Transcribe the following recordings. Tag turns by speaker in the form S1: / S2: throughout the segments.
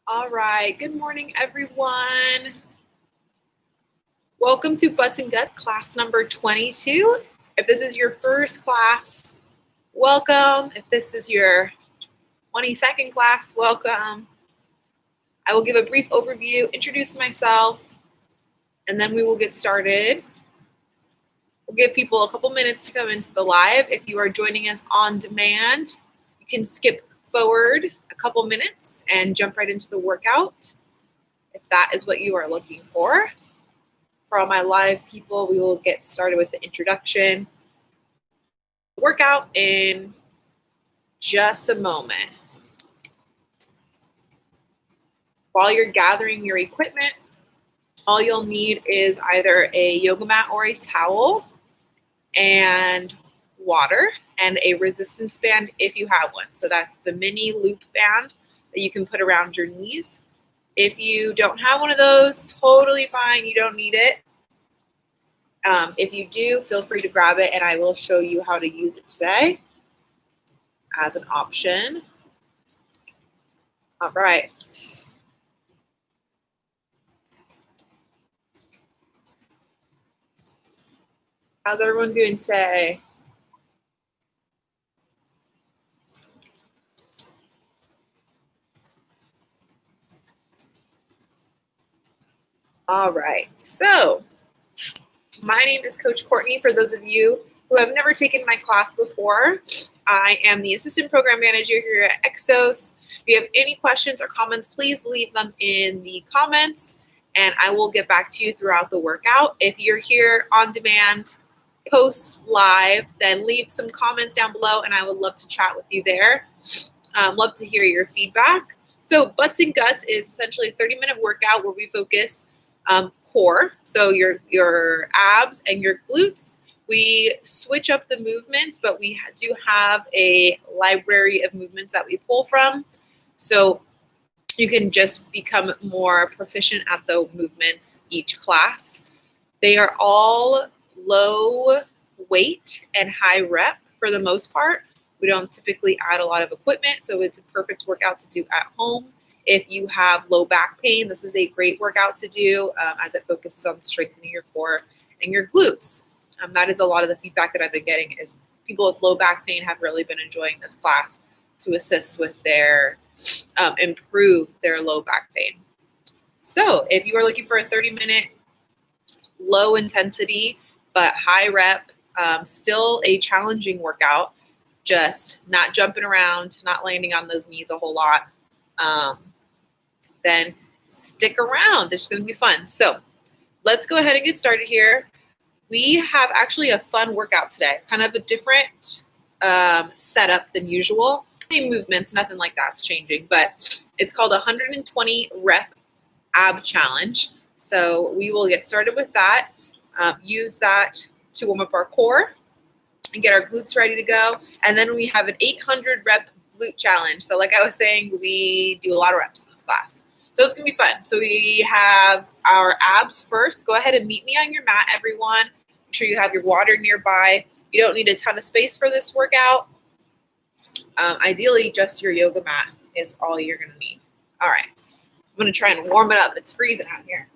S1: All right, good morning, everyone. Welcome to Butts and Guts, class number 22. If this is your first class, welcome. If this is your 22nd class, welcome. I will give a brief overview, introduce myself, and then we will get started. We'll give people a couple minutes to come into the live. If you are joining us on demand, you can skip forward a couple minutes and jump right into the workout if that is what you are looking for. For all my live people, we will get started with the introduction workout in just a moment. While you're gathering your equipment, all you'll need is either a yoga mat or a towel and water and a resistance band if you have one. So that's the mini loop band that you can put around your knees. If you don't have one of those, totally fine. You don't need it. If you do, feel free to grab it, and I will show you how to use it today as an option. All right. How's everyone doing today? All right. So my name is Coach Courtney. For those of you who have never taken my class before, I am the assistant program manager here at Exos. If you have any questions or comments, please leave them in the comments, and I will get back to you throughout the workout. If you're here on demand, post live, then leave some comments down below, and I would love to chat with you there. Love to hear your feedback. So Butts and Guts is essentially a 30-minute workout where we focus core, so your abs and your glutes. We switch up the movements, but we do have a library of movements that we pull from. So you can just become more proficient at the movements each class. They are all low weight and high rep for the most part. We don't typically add a lot of equipment, so it's a perfect workout to do at home. If you have low back pain, this is a great workout to do as it focuses on strengthening your core and your glutes. That is a lot of the feedback that I've been getting is people with low back pain have really been enjoying this class to assist with their, improve their low back pain. So if you are looking for a 30-minute low intensity but high rep, still a challenging workout, just not jumping around, not landing on those knees a whole lot, then stick around. It's going to be fun. So let's go ahead and get started here. We have actually a fun workout today, kind of a different setup than usual. Same movements, nothing like that's changing, but it's called a 120 rep ab challenge. So we will get started with that, use that to warm up our core and get our glutes ready to go. And then we have an 800 rep glute challenge. So like I was saying, we do a lot of reps in this class. So it's going to be fun. So we have our abs first. Go ahead and meet me on your mat, everyone. Make sure you have your water nearby. You don't need a ton of space for this workout. Ideally, just your yoga mat is all you're going to need. All right. I'm going to try and warm it up. It's freezing out here.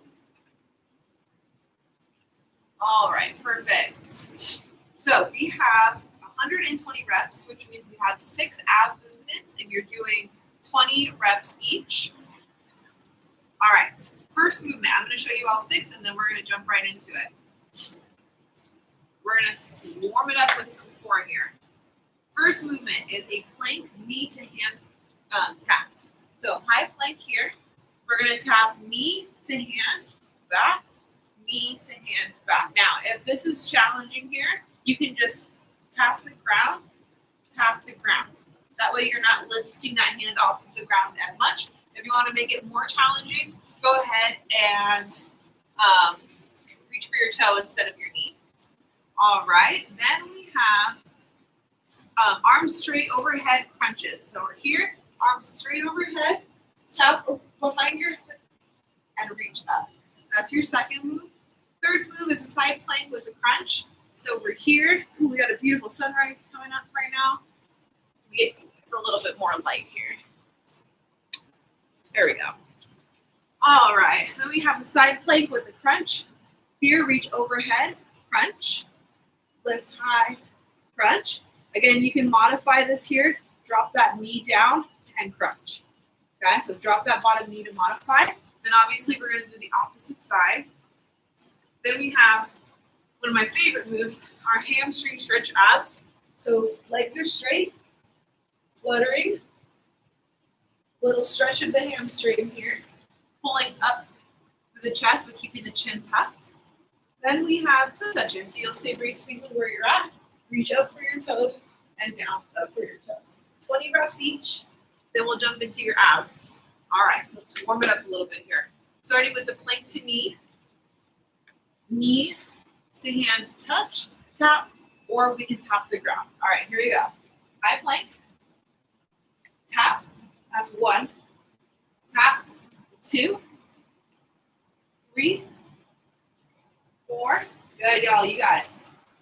S1: All right, perfect. So we have 120 reps, which means we have 6 ab movements, and you're doing 20 reps each. All right, first movement, I'm going to show you all 6, and then we're going to jump right into it. We're going to warm it up with some core here. First movement is a plank knee to hand tap. So high plank here. We're going to tap knee to hand back, knee to hand back. Now, if this is challenging here, you can just tap the ground, tap the ground. That way you're not lifting that hand off of the ground as much. If you want to make it more challenging, go ahead and reach for your toe instead of your knee. All right, then we have arms straight overhead crunches. So we're here, arms straight overhead, tap behind your hip and reach up. That's your second move. Third move is a side plank with a crunch. So we're here. Ooh, we got a beautiful sunrise coming up right now. It's a little bit more light here. There we go. All right, then we have the side plank with the crunch. Here, reach overhead, crunch, lift high, crunch. Again, you can modify this here. Drop that knee down and crunch. Okay, so drop that bottom knee to modify. Then obviously we're going to do the opposite side. Then we have one of my favorite moves, our hamstring stretch abs. So legs are straight, fluttering, little stretch of the hamstring here, pulling up through the chest but keeping the chin tucked. Then we have toe touches. So you'll stay gracefully where you're at, reach up for your toes, and down up for your toes. 20 reps each, then we'll jump into your abs. All right, let's warm it up a little bit here. Starting with the plank to knee to hand touch, tap, or we can tap the ground. All right, here we go. High plank, tap, that's 1, tap, 2, 3, 4, good, y'all, you got it.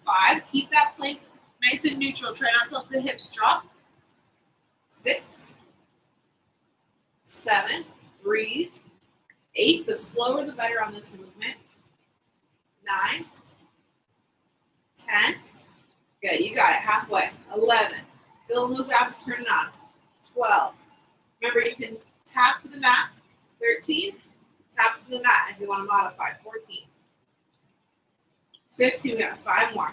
S1: 5, keep that plank nice and neutral. Try not to let the hips drop. 6, 7, breathe. 8, the slower the better on this movement. 9, 10, good, you got it, halfway. 11, filling those abs, turn it on. 12, remember you can tap to the mat. 13, tap to the mat if you want to modify. 14, 15, we got 5 more.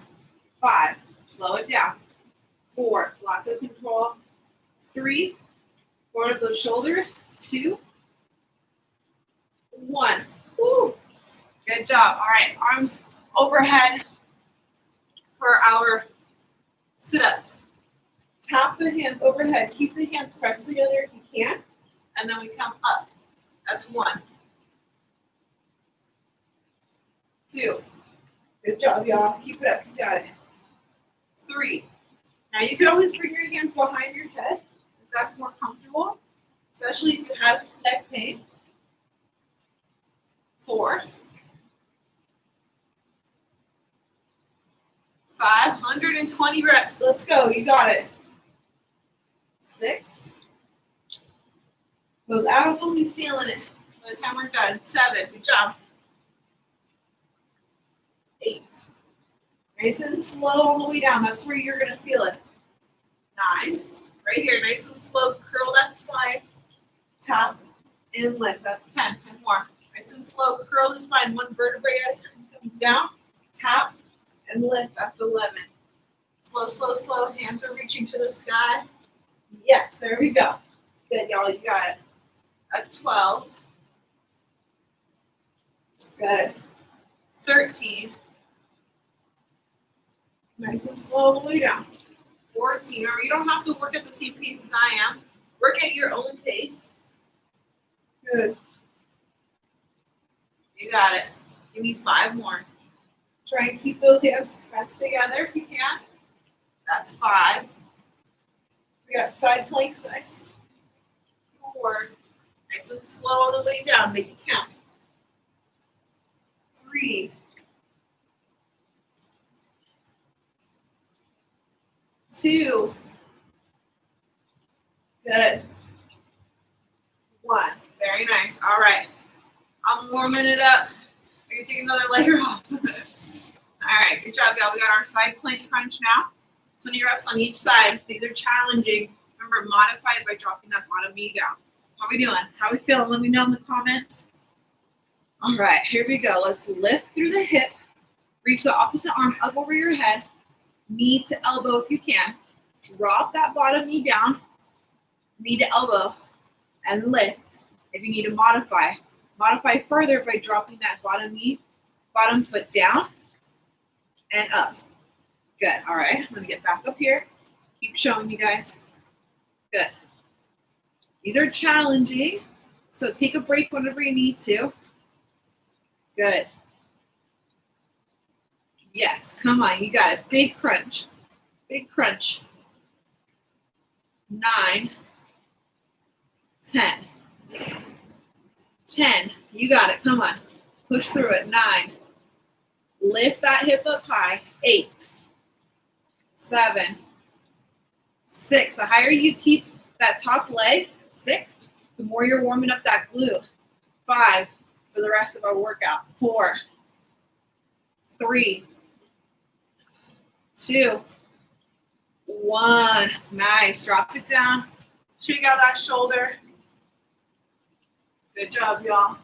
S1: 5, slow it down. 4, lots of control. 3, forward of those shoulders. 2, 1. Woo. Good job. All right, arms overhead for our sit-up. Tap the hands overhead. Keep the hands pressed together if you can. And then we come up. That's 1. 2. Good job, y'all. Keep it up. You got it. 3. Now you can always bring your hands behind your head if that's more comfortable, especially if you have neck pain. 4. 520 reps. Let's go. You got it. 6. Those abs will be feeling it by the time we're done. 7. Good job. 8. Nice and slow on the way down. That's where you're going to feel it. 9. Right here. Nice and slow. Curl that spine. Tap and lift. That's 10. 10 more. Nice and slow. Curl the spine. 1 vertebrae at a time. Comes down. Tap and lift. That's 11. Slow, slow, slow. Hands are reaching to the sky. Yes, there we go. Good, y'all. You got it. That's 12. Good. 13. Nice and slow all the way down. 14. Or you don't have to work at the same pace as I am. Work at your own pace. Good. You got it. Give me 5 more. Try and keep those hands pressed together if you can. That's 5. We got side planks next. 4. Nice and slow all the way down. Make it count. 3. 2. Good. 1. Very nice. All right. I'm warming it up. I can take another layer off. All right. Good job, y'all. We got our side plank crunch now. 20 reps on each side. These are challenging. Remember, modify it by dropping that bottom knee down. How are we doing? How are we feeling? Let me know in the comments. All right. Here we go. Let's lift through the hip. Reach the opposite arm up over your head. Knee to elbow if you can. Drop that bottom knee down. Knee to elbow. And lift. If you need to modify. Modify further by dropping that bottom knee, bottom foot down and up. Good. All right. Let me get back up here. Keep showing you guys. Good. These are challenging, so take a break whenever you need to. Good. Yes. Come on. You got it. Big crunch. Big crunch. 9, 10. 10. You got it. Come on. Push through it. 9. Lift that hip up high. 8. 7. 6. The higher you keep that top leg, 6. The more you're warming up that glute. 5 for the rest of our workout. 4, 3, 2, 1. Nice. Drop it down. Shake out that shoulder. Good job, y'all.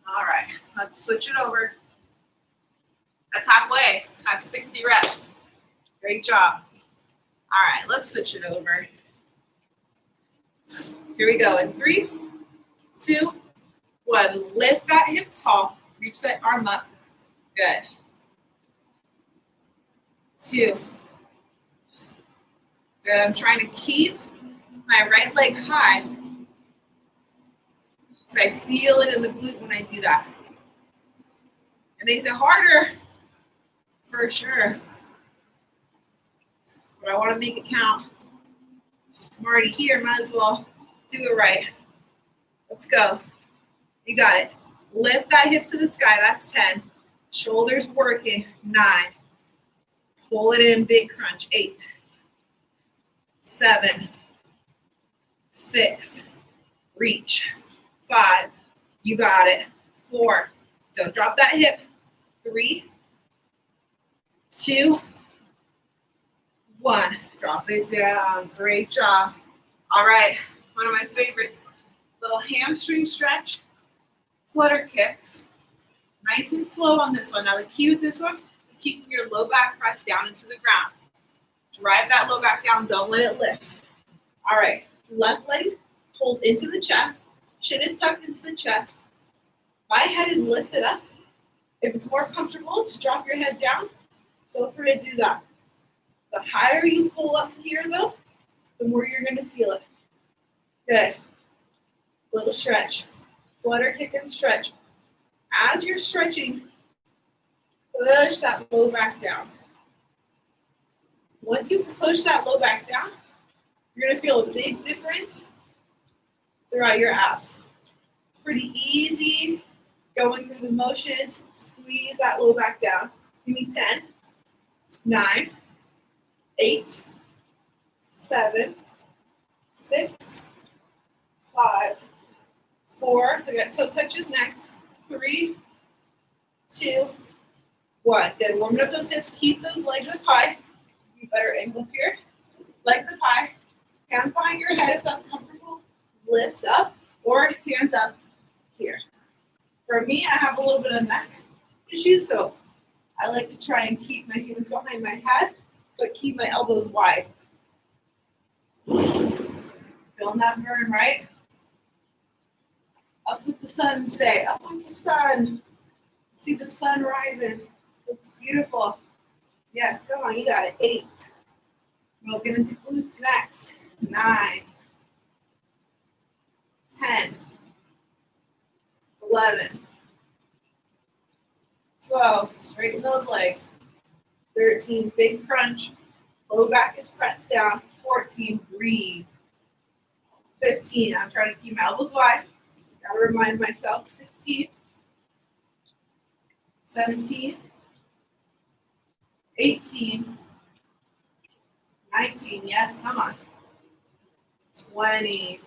S1: All right. Let's switch it over. That's halfway. That's 60 reps. Great job. All right. Let's switch it over. Here we go. In 3, 2, 1. Lift that hip tall. Reach that arm up. Good. 2. Good. I'm trying to keep my right leg high. So I feel it in the glute when I do that. It makes it harder, for sure. But I want to make it count. I'm already here, might as well do it right. Let's go. You got it. Lift that hip to the sky, that's 10. Shoulders working, 9. Pull it in, big crunch, 8. 7. 6. Reach. 5. You got it. 4. Don't drop that hip. 3, 2, 1. Drop it down. Great job. All right. One of my favorites. Little hamstring stretch. Flutter kicks. Nice and slow on this one. Now the key with this one is keeping your low back pressed down into the ground. Drive that low back down. Don't let it lift. All right. Left leg pulls into the chest. Chin is tucked into the chest. My head is lifted up. If it's more comfortable to drop your head down, feel free to do that. The higher you pull up here, though, the more you're going to feel it. Good. Little stretch. Flutter kick and stretch. As you're stretching, push that low back down. Once you push that low back down, you're going to feel a big difference throughout your abs. It's pretty easy going through the motions. Squeeze that low back down. Give me 10, 9, 8, 7, 6, 5, 4. I got toe touches next. 3, 2, 1. Good. Warming up those hips. Keep those legs up high. Better angle here. Legs up high. Hands behind your head if that's comfortable. Lift up or hands up here. For me, I have a little bit of neck issues, so I like to try and keep my hands behind my head, but keep my elbows wide. Feeling that burn, right? Up with the sun today. Up with the sun. See the sun rising. It's beautiful. Yes, come on, you got it. 8. We'll get into glutes next. 9, 10, 11, 12, straighten those legs. 13, big crunch. Low back is pressed down. 14, breathe. 15, I'm trying to keep my elbows wide. Gotta remind myself. 16, 17, 18, 19, yes, come on. 20,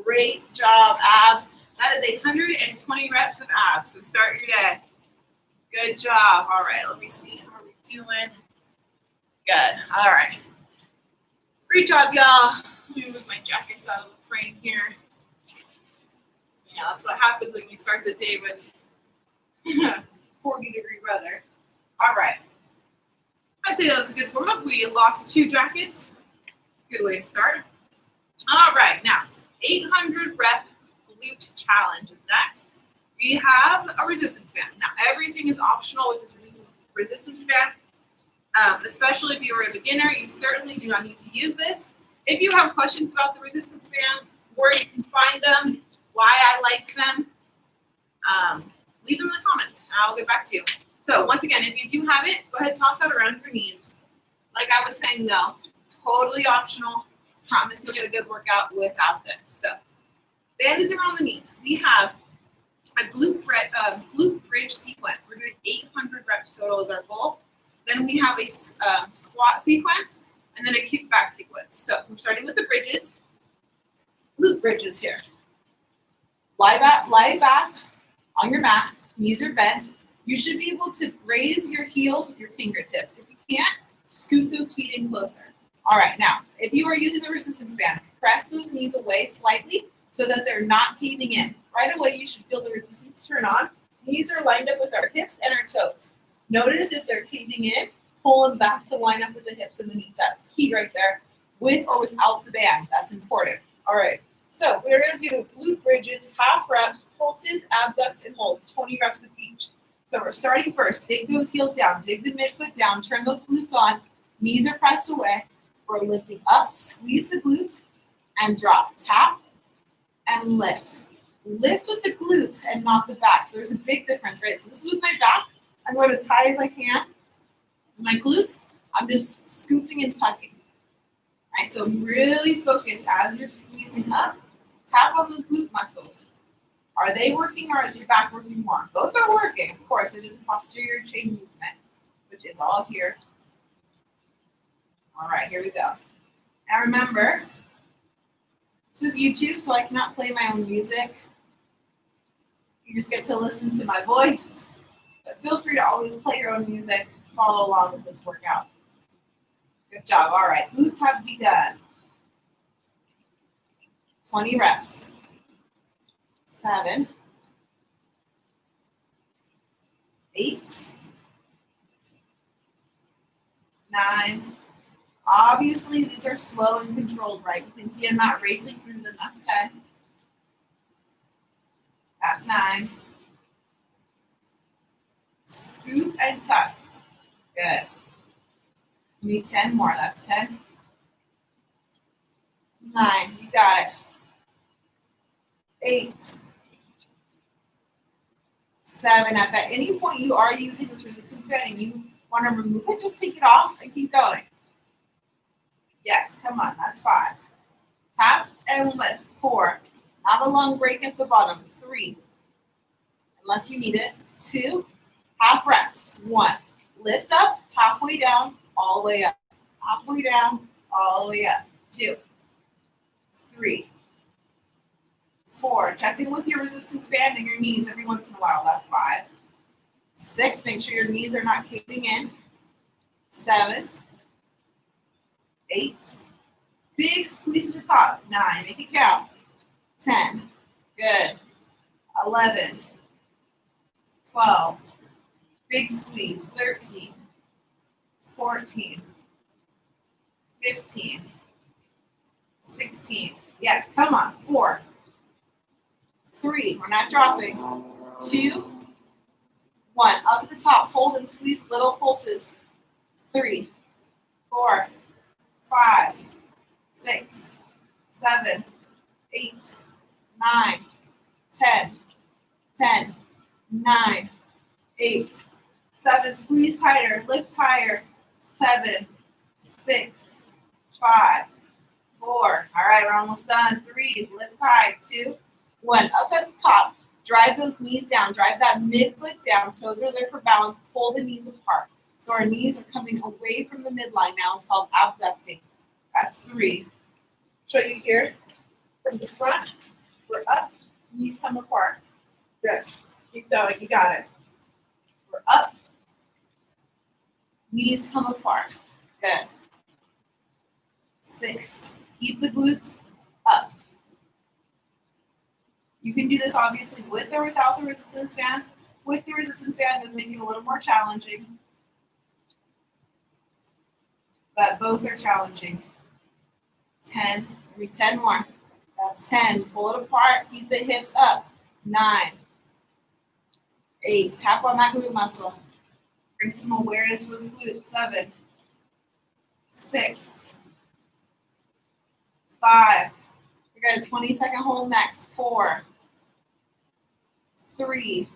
S1: great job, abs. That is 120 reps of abs, so start your day. Good job. All right, let me see. How are we doing? Good. All right. Great job, y'all. Let me move my jackets out of the frame here. Yeah, that's what happens when you start the day with 40-degree weather. All right. I'd say that was a good warm-up. We lost 2 jackets. It's a good way to start. All right, now 800 rep glute challenge is next. We have a resistance band. Now everything is optional with this resistance band, especially if you're a beginner. You certainly do not need to use this. If you have questions about the resistance bands, where you can find them, why I like them, leave them in the comments and I'll get back to you. So once again, if you do have it, go ahead and toss that around your knees. Like I was saying though, totally optional. Promise you'll get a good workout without this. So band is around the knees. We have a glute bridge sequence. We're doing 800 reps total is our goal. Then we have a squat sequence and then a kickback sequence. So we're starting with the bridges. Glute bridges here.
S2: Lie back on your mat, knees are bent. You should be able to raise your heels with your fingertips. If you can't, scoot those feet in closer. All right, now, if you are using the resistance band, press those knees away slightly so that they're not caving in. Right away, you should feel the resistance turn on. Knees are lined up with our hips and our toes. Notice if they're caving in, pull them back to line up with the hips and the knees. That's key right there, with or without the band. That's important. All right, so we're going to do glute bridges, half reps, pulses, abducts, and holds, 20 reps of each. So we're starting first. Dig those heels down. Dig the midfoot down. Turn those glutes on. Knees are pressed away. We're lifting up. Squeeze the glutes and drop. Tap and lift. Lift with the glutes and not the back. So there's a big difference, right? So this is with my back. I'm going as high as I can. My glutes, I'm just scooping and tucking. All right, so really focus as you're squeezing up. Tap on those glute muscles. Are they working or is your back working more? Both are working. Of course, it is a posterior chain movement, which is all here. All right, here we go. Now remember, this is YouTube, so I cannot play my own music. You just get to listen to my voice. But feel free to always play your own music. Follow along with this workout. Good job. All right, glutes have begun. 20 reps. 7, 8, 9. Obviously, these are slow and controlled, right? You can see I'm not racing through them. That's 10. That's 9. Scoop and tuck. Good. We need 10 more. That's 10. 9. You got it. 8. 7. If at any point you are using this resistance band and you want to remove it, just take it off and keep going. Yes, come on, that's 5. Tap and lift. 4. Not a long break at the bottom. 3. Unless you need it. 2. Half reps. 1. Lift up, halfway down, all the way up. Halfway down, all the way up. 2. 3. 4. Check in with your resistance band and your knees every once in a while. That's 5. 6. Make sure your knees are not caving in. 7. 8. Big squeeze at the top. 9. Make it count. 10. Good. 11. 12. Big squeeze. 13. 14. 15. 16. Yes, come on. 4. 3. We're not dropping. 2. 1. Up at the top. Hold and squeeze little pulses. 3. 4. 5. 6. 7. 8. 9. 10. 10. 9. 8. 7. Squeeze tighter. Lift higher. 7. 6. 5. 4. All right, we're almost done. 3. Lift high. 2. 1. Up at the top. Drive those knees down. Drive that midfoot down. Toes are there for balance. Pull the knees apart. So our knees are coming away from the midline now. It's called abducting. That's 3. Show you here from the front. We're up. Knees come apart. Good. Keep going. You got it. We're up. Knees come apart. Good. 6. Keep the glutes up. You can do this obviously with or without the resistance band. With the resistance band, this may be a little more challenging. But both are challenging. 10. Maybe 10 more. That's 10. Pull it apart. Keep the hips up. 9. 8. Tap on that glute muscle. Bring some awareness to those glutes. 7. 6. 5. We got a 20-second hold next. 4. 3.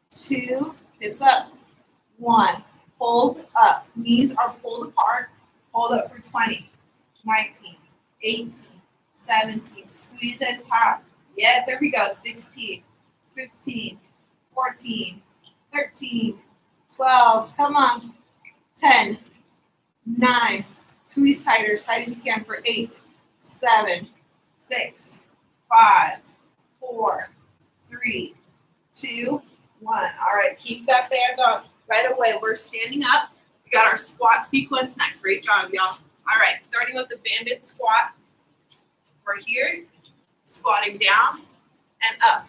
S2: 2. Hips up. 1. Hold up. Knees are pulled apart. Hold up for 20. 19. 18. 17. Squeeze at top. Yes, there we go. 16. 15. 14. 13. 12. Come on. 10. 9. Squeeze tighter, as tight as you can for 8. 7. 6. 5. 4, 3, 2, 1. All right, keep that band on right away. We're standing up. We got our squat sequence next. Great job, y'all. All right, starting with the banded squat. We're here, squatting down and up.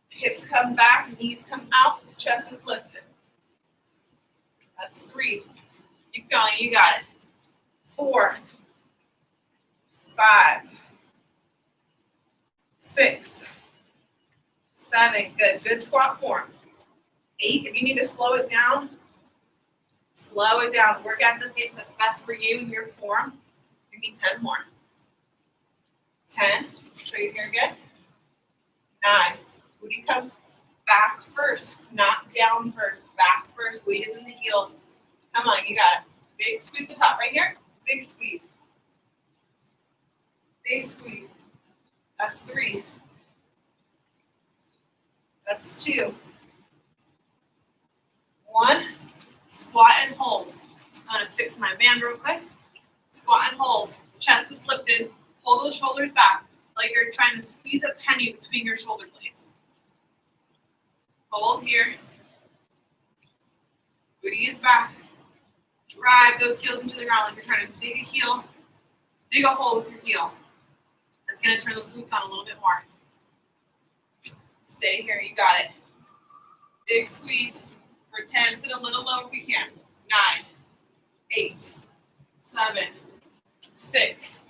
S2: Hips come back, knees come out, chest is lifted. That's 3. Keep going, you got it. 4, 5, 6, 7. Good squat form. 8, if you need to slow it down, slow it down. Work at the pace that's best for you and your form. Give me 10 more. 10, show you here again. 9, booty comes back first, not down first. Back first, weight is in the heels. Come on, you got it. Big squeeze the top right here. Big squeeze. Big squeeze. That's 3. That's 2. 1. Squat and hold. I'm going to fix my band real quick. Squat and hold. Chest is lifted. Pull those shoulders back like you're trying to squeeze a penny between your shoulder blades. Hold here. Booty is back. Drive those heels into the ground like you're trying to dig a heel. Dig a hole with your heel. That's going to turn those glutes on a little bit more. Stay here. You got it. Big squeeze for 10. Sit a little low if you can. 9, 8, 7, 6,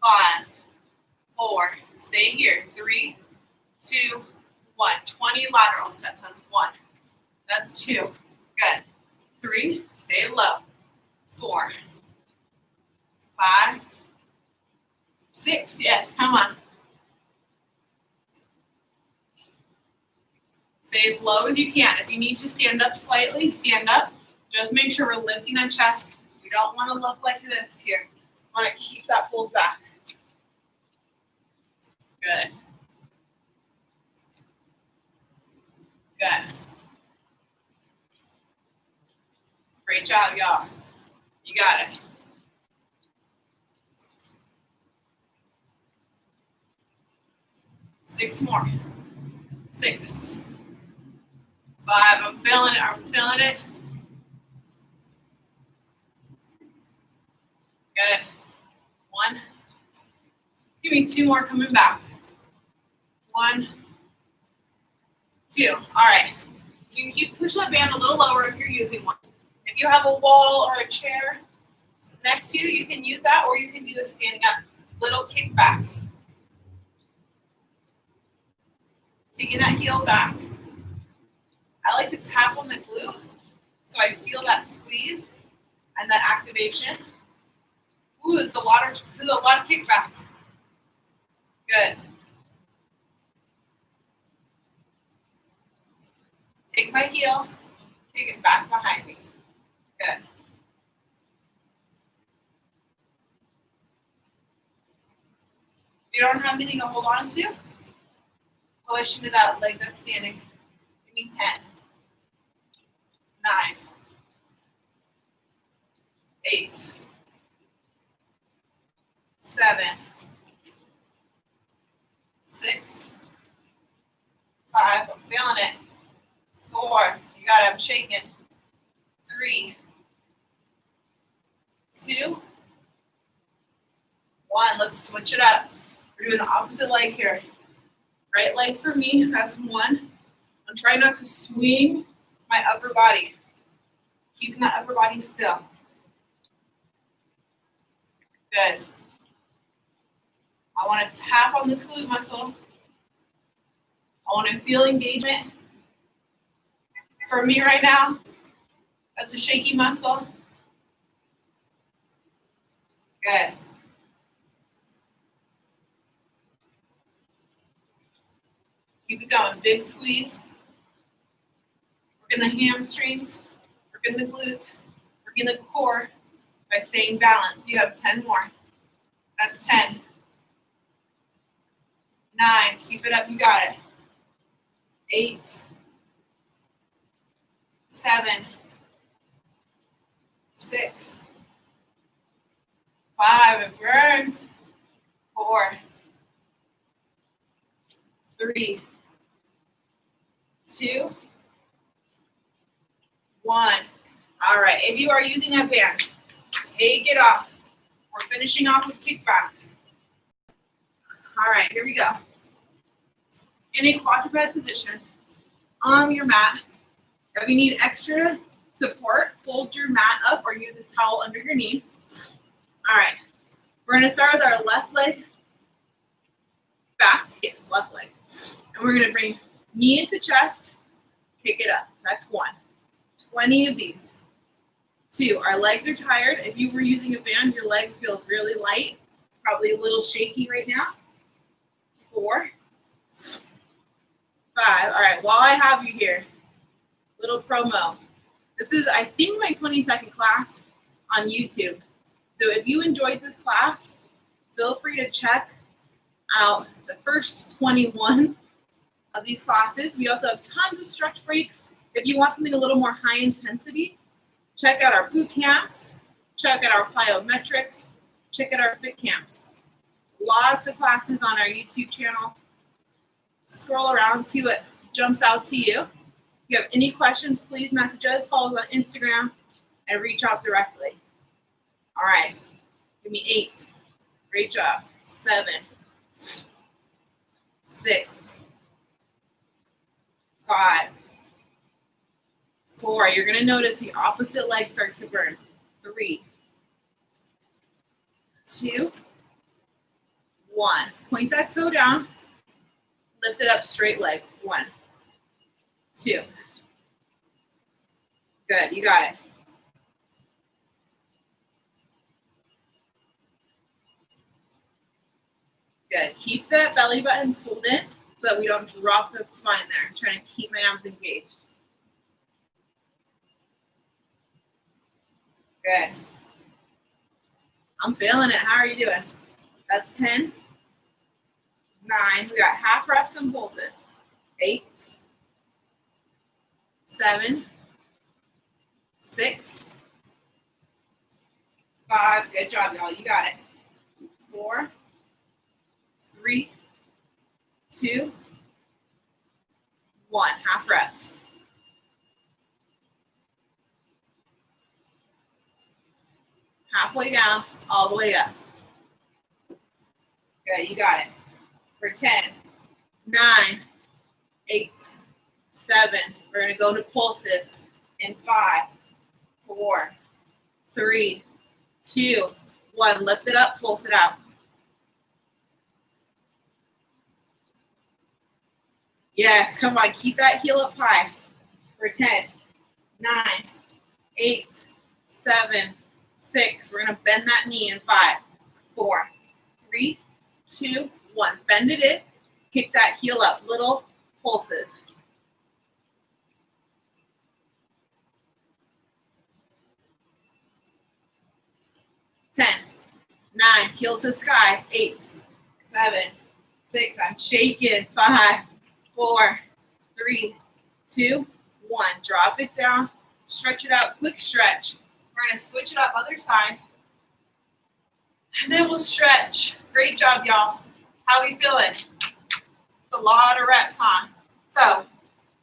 S2: 5, 4. Stay here. 3, 2, 1. 20 lateral steps. That's 1. That's 2. Good. 3. Stay low. 4, 5, 6. Yes, come on. Stay as low as you can. If you need to stand up slightly, stand up. Just make sure we're lifting our chest. We don't want to look like this here. We want to keep that pulled back. Good. Good. Great job, y'all. You got it. Six more. 6, 5. I'm feeling it. I'm feeling it. Good. 1. Give me 2 more coming back. 1, 2. All right. You can push that band a little lower if you're using one. If you have a wall or a chair next to you, you can use that, or you can do this standing up. Little kickbacks. Taking that heel back. I like to tap on the glute so I feel that squeeze and that activation. Ooh, there's a lot of kickbacks. Good. Take my heel, take it back behind me. Good. If you don't have anything to hold on to, push into that leg that's standing. Give me 10, 9, 8, 7, 6, 5. I'm feeling it. 4. You got it. I'm shaking. 3, 2, 1. Let's switch it up. We're doing the opposite leg here. Right leg for me. That's 1. I'm trying not to swing my upper body. Keeping that upper body still. Good. I want to tap on this glute muscle. I want to feel engagement. For me right now, that's a shaky muscle. Good. Keep it going. Big squeeze. Work in the hamstrings. Work in the glutes. Work in the core by staying balanced. You have 10 more. That's 10. 9. Keep it up. You got it. 8. 7. 6. 5. It burns. 4. 3, 2, 1. All right, if you are using a band, take it off. We're finishing off with kickbacks. All right, here we go. In a quadruped position on your mat, if you need extra support, fold your mat up or use a towel under your knees. All right, we're gonna start with our left leg back. Yes, left leg. And we're gonna bring knee into chest, kick it up. That's 1. 20 of these. 2, our legs are tired. If you were using a band, your leg feels really light, probably a little shaky right now. 4, 5. All right, while I have you here, little promo. This is, I think, my 22nd class on YouTube. So if you enjoyed this class, feel free to check out the first 21 of these classes. We also have tons of stretch breaks. If you want something a little more high intensity, check out our boot camps, check out our plyometrics, check out our fit camps. Lots of classes on our YouTube channel. Scroll around, see what jumps out to you. If you have any questions, please message us, follow us on Instagram, and reach out directly. All right, give me 8. Great job. 7, 6, 5, 4. You're going to notice the opposite leg start to burn. 3, 2, 1. Point that toe down. Lift it up, straight leg. 1, 2. Good, you got it. Good. Keep the belly button pulled in so that we don't drop the spine there. I'm trying to keep my arms engaged. Good. I'm feeling it. How are you doing? That's 10. 9. We got half reps and pulses. 8, 7, 6, 5. Good job, y'all. You got it. 4, 3, 2, 1. Half reps. Halfway down, all the way up. Good, you got it. For 10, 9, 8, 7. We're going to go to pulses in 5, 4, 3, 2, 1. Lift it up, pulse it out. Yes, come on, keep that heel up high. For 10, 9, 8, 7, 6. We're going to bend that knee in 5, 4, 3, 2, 1. Bend it in. Kick that heel up. Little pulses. 10, 9. Heel to sky. 8, 7, 6. I'm shaking. 5, 4, 3, 2, 1. Drop it down. Stretch it out. Quick stretch. We're going to switch it up other side. And then we'll stretch. Great job, y'all. How are we feeling? It's a lot of reps, huh? So,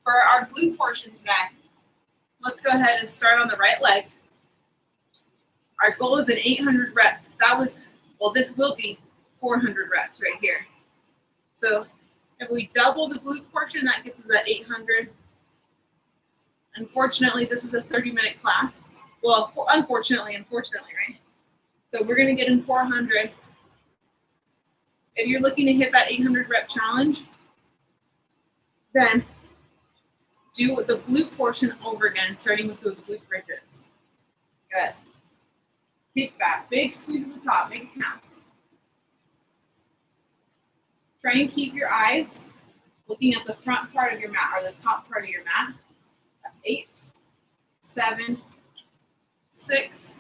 S2: for our glute portion today, let's go ahead and start on the right leg. Our goal is an 800 rep. This will be 400 reps right here. So, if we double the glute portion, that gets us at 800. Unfortunately, this is a 30-minute class. Well, unfortunately, right? So we're going to get in 400. If you're looking to hit that 800 rep challenge, then do the glute portion over again, starting with those glute bridges. Good. Kick back. Big squeeze at the top. Make it count. Try and keep your eyes looking at the front part of your mat or the top part of your mat. That's 8, 7, 6,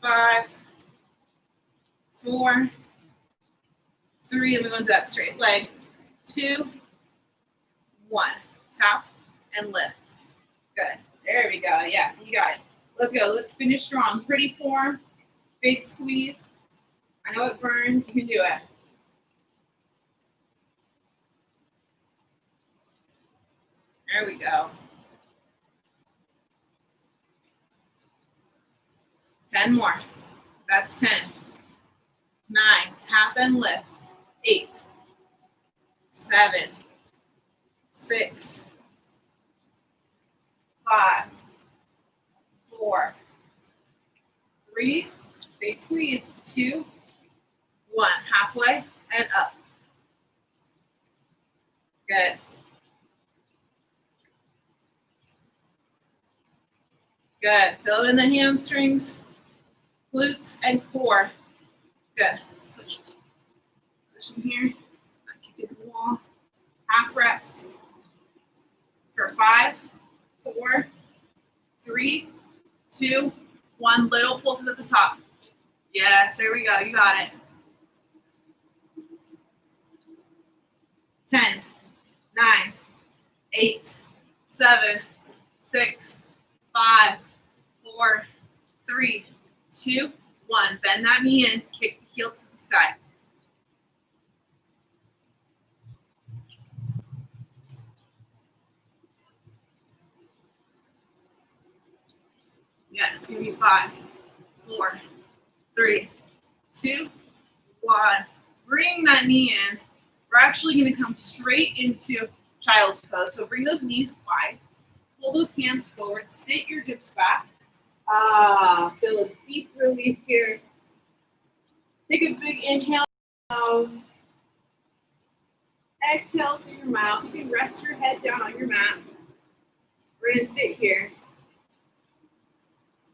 S2: 5, 4, 3, and we go into that straight leg. 2, 1. Tap and lift. Good. There we go. Yeah, you got it. Let's go. Let's finish strong. Pretty form. Big squeeze. I know it burns. You can do it. There we go. 10 more. That's 10. 9. Tap and lift. 8. 7. 6. 5. 4. 3. Big squeeze. 2. 1. Halfway and up. Good. Good. Fill in the hamstrings, glutes, and core. Good. Switch position here. Kick it to the wall. Half reps. For 5, 4, 3, 2, 1. Little pulses at the top. Yes, there we go. You got it. 10, 9, 8, 7, 6, 5, 4, 3, 2, 1. Bend that knee in. Kick the heel to the sky. Yes, give me 5, 4, 3, 2, 1. Bring that knee in. We're actually going to come straight into child's pose. So bring those knees wide. Pull those hands forward. Sit your hips back. Feel a deep relief here. Take a big inhale. Exhale through your mouth. You can rest your head down on your mat. We're going to sit here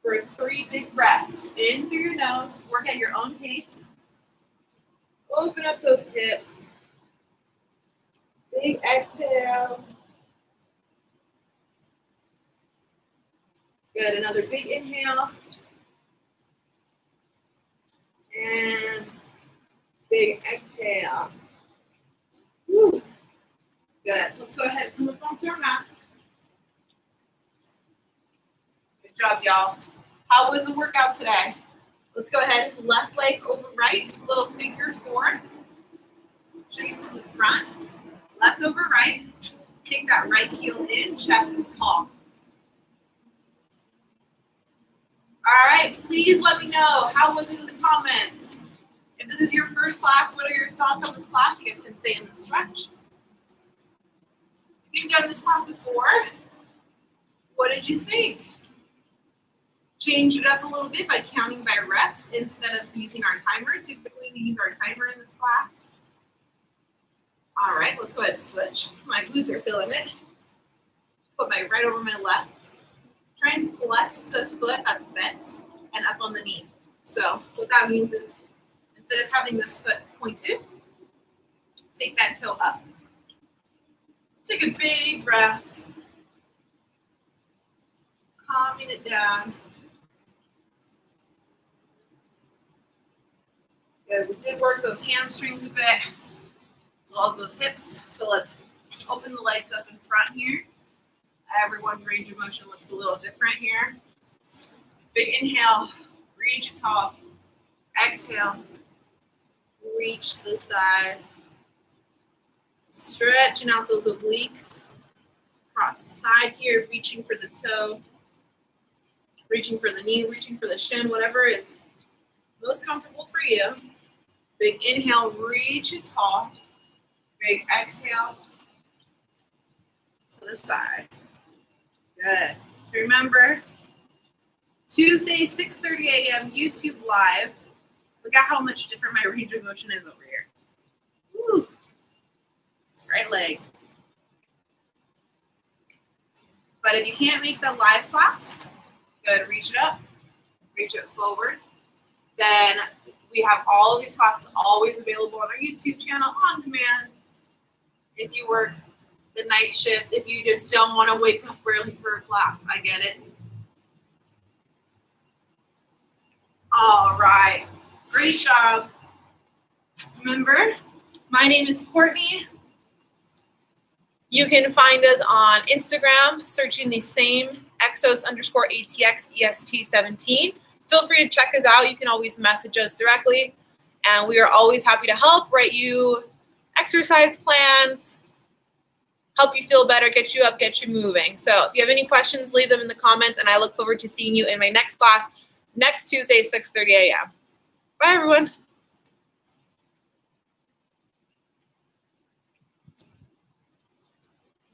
S2: for 3 big breaths. In through your nose. Work at your own pace. Open up those hips. Big exhale. Good. Another big inhale. And big exhale. Woo. Good. Let's go ahead and come up onto our mat. Good job, y'all. How was the workout today? Let's go ahead. Left leg over right. Little finger 4. Show you from the front. Left over right. Kick that right heel in. Chest is tall. All right, please let me know, how was it in the comments? If this is your first class, what are your thoughts on this class? You guys can stay in the stretch. If you've done this class before, what did you think? Change it up a little bit by counting by reps instead of using our timer. Typically, we use our timer in this class. All right, let's go ahead and switch. My glutes are feeling it. Put my right over my left. Try and flex the foot that's bent and up on the knee. So what that means is instead of having this foot pointed, take that toe up. Take a big breath. Calming it down. Good. We did work those hamstrings a bit, as well as those hips. So let's open the legs up in front here. Everyone's range of motion looks a little different here. Big inhale, reach it tall. Exhale, reach to the side. Stretching out those obliques. Across the side here, reaching for the toe. Reaching for the knee, reaching for the shin, whatever is most comfortable for you. Big inhale, reach it tall. Big exhale to the side. Good. So remember, Tuesday, 6:30 a.m. YouTube Live. Look at how much different my range of motion is over here. Woo. Right leg. But if you can't make the live class, go ahead and reach it up, reach it forward. Then we have all of these classes always available on our YouTube channel on demand. If you work the night shift, if you just don't want to wake up early for a class, I get it. All right, great job. Remember, my name is Courtney. You can find us on Instagram, searching the same Exos_ATX EST17. Feel free to check us out. You can always message us directly, and we are always happy to help write you exercise plans,
S1: help you feel better, get you up, get you moving. So if you have any questions, leave them in the comments, and I look forward to seeing you in my next class next Tuesday, 6:30 a.m. Bye, everyone.